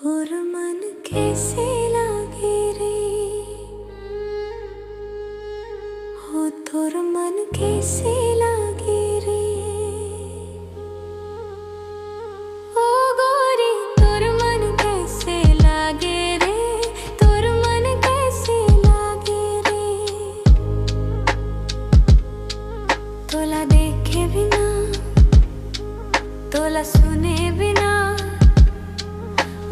तोर मन कैसे लागे रे, हो तोर मन कैसे लागे रे। ओ गोरी तोर मन कैसे लागे रे, तोर मन कैसे लागे रे। तोला देखे बिना, तोला सुने बिना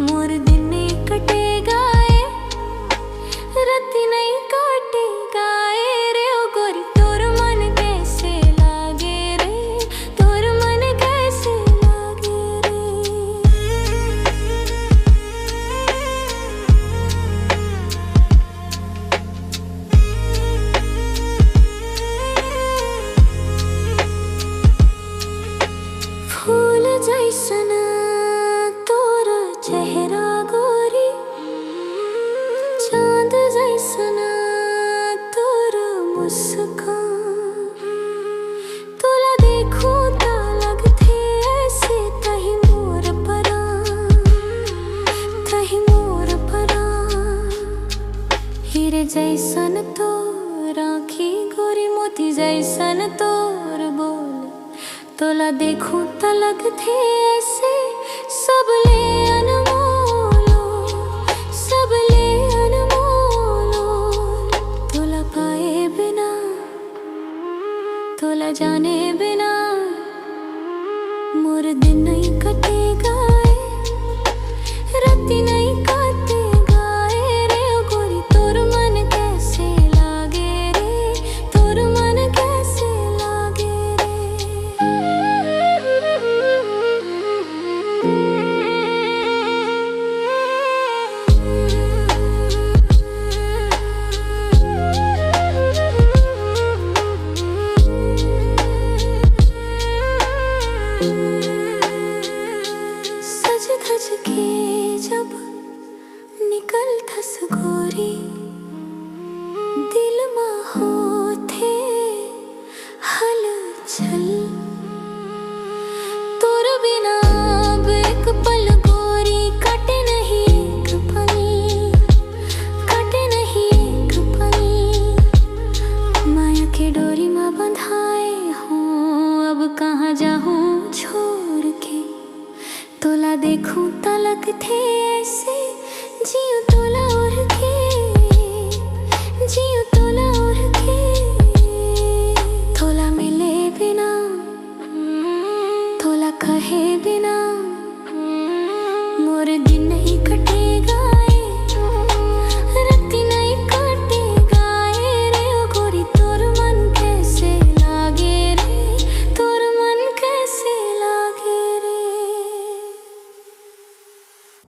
मोर दिन नहीं कटेगा ए, राती नहीं काटेगा ए रे। ओ गोरी तोर मन कैसे लागे रे, तोर मन कैसे लागे रे। फूल जैसन चेहरा गोरी, चांद जैसन तोर मुस्कान। तोला देखूं ता लगथे ऐसे तही मोर परान, तही मोर परान। हीरे जैसन तोर आँखी गोरी, मोती जैसन तोर बोल। तोला देखूं ता लगथे ऐसे